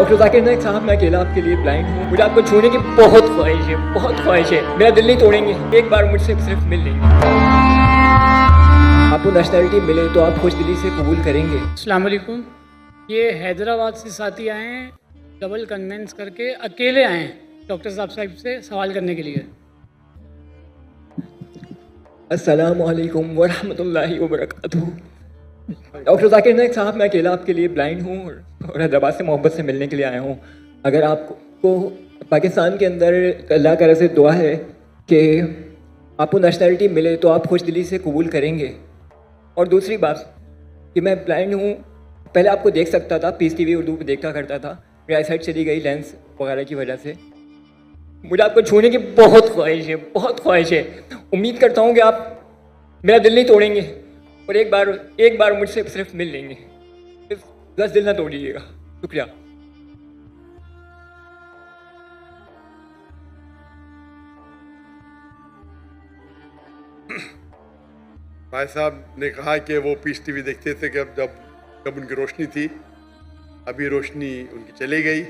Doctor Zakir Naik साहब, मैं अकेला आपके लिए ब्लाइंड हूँ। मुझे आपको छूने की बहुत ख्वाहिश है, बहुत ख्वाहिश है। मेरा दिल नहीं तोड़ेंगे, एक बार मुझसे सिर्फ मिल लेंगे। आपको नेशनैलिटी मिले तो आप खुश दिली से कबूल करेंगे? अस्सलाम वालेकुम। ये हैदराबाद से साथी आए हैं, डबल कन्वेंस करके अकेले आए हैं डॉक्टर साहब से सवाल करने के लिए। अस्सलाम वालेकुम वरहमतुल्लाहि वबरकातुहू। डॉक्टर जाकिर नाइक साहब, मैं अकेला आपके लिए ब्लाइंड हूँ और हैदराबाद से मोहब्बत से मिलने के लिए आया हूँ। अगर आपको पाकिस्तान के अंदर अल्लाह ताला से दुआ है कि आपको नेशनैलिटी मिले तो आप खुश दिली से कबूल करेंगे। और दूसरी बात कि मैं ब्लाइंड हूँ, पहले आपको देख सकता था, पीस टीवी उर्दू पे देखा करता था, मेरी आईसाइट चली गई लेंस वगैरह की वजह से। मुझे आपको छूने की बहुत ख्वाहिश है, बहुत ख्वाहिश है। उम्मीद करता हूँ कि आप मेरा दिल नहीं तोड़ेंगे और एक बार मुझसे सिर्फ मिल लेंगे। बस दिल ना तोड़िएगा। शुक्रिया। भाई साहब ने कहा कि वो पीस टीवी देखते थे कि जब उनकी रोशनी थी, अभी रोशनी उनकी चली गई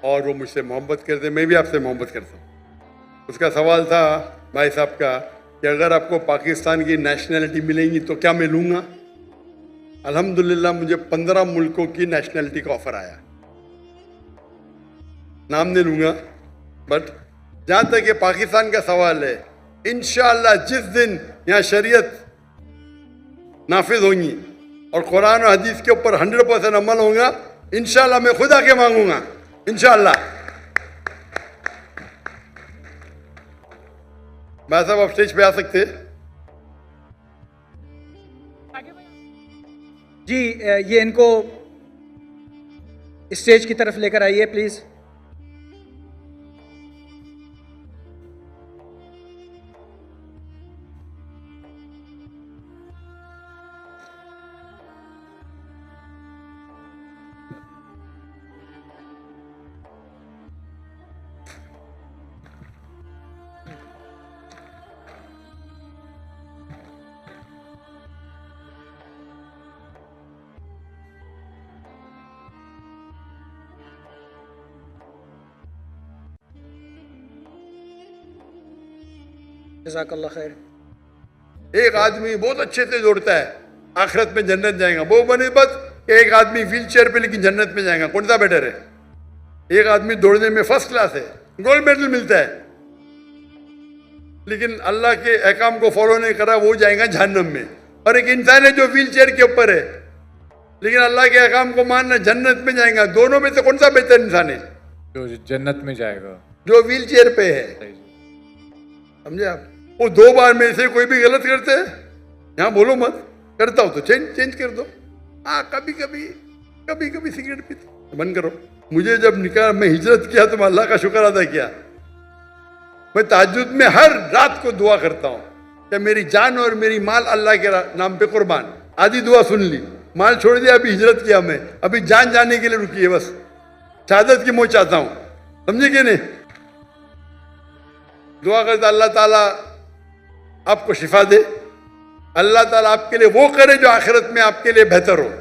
और वो मुझसे मोहब्बत करते, मैं भी आपसे मोहब्बत करता हूँ। उसका सवाल था भाई साहब का कि अगर आपको पाकिस्तान की नेशनैलिटी मिलेंगी तो क्या मैं लूँगा? अल्हम्दुलिल्लाह मुझे 15 मुल्कों की नेशनैलिटी का ऑफ़र आया। नाम नहीं लूँगा, बट जहाँ तक ये पाकिस्तान का सवाल है, इंशाअल्लाह जिस दिन यहाँ शरीयत नाफिज होंगी और कुरान और हदीस के ऊपर 100% अमल होगा, इंशाअल्लाह मैं खुद आके मांगूंगा, इंशाअल्लाह। भाई साहब आप स्टेज पे आ सकते हैं? जी, ये इनको स्टेज की तरफ लेकर आइए प्लीज़। जज़ाकल्लाह खैर। एक आदमी बहुत अच्छे से दौड़ता है, आखिरत में जन्नत जाएगा। वो बनिस्बत कि एक आदमी व्हील चेयर पे लेकिन जन्नत में जाएगा, कौन सा बेटर है? एक आदमी दौड़ने में फर्स्ट क्लास है, गोल्ड मेडल मिलता है, लेकिन अल्लाह के अहकाम को फॉलो नहीं करा, वो जाएगा जहन्नम में। और एक इंसान है जो व्हील चेयर के ऊपर है लेकिन अल्लाह के अहकाम को मानना, जन्नत में जाएगा। दोनों में से कौन सा बेहतर इंसान है? जो जन्नत में जाएगा, जो व्हील चेयर पे है। समझे आप? वो 2 बार में से कोई भी गलत करते हैं, यहाँ बोलो मत, करता हो तो चेंज कर दो। हाँ, कभी कभी सिगरेट पीते बंद करो। मुझे जब निकाह में हिजरत किया तो मैं अल्लाह का शुक्र अदा किया। मैं तहज्जुद में हर रात को दुआ करता हूँ कि मेरी जान और मेरी माल अल्लाह के नाम पे कुर्बान। आधी दुआ सुन ली, माल छोड़ दिया, अभी हिजरत किया मैं, अभी जान जाने के लिए रुकी है, बस शहादत की मौत चाहता हूँ। समझे कि नहीं? दुआ करता अल्लाह ताला आपको शिफा दे, अल्लाह ताला आपके लिए वो करे जो आखिरत में आपके लिए बेहतर हो।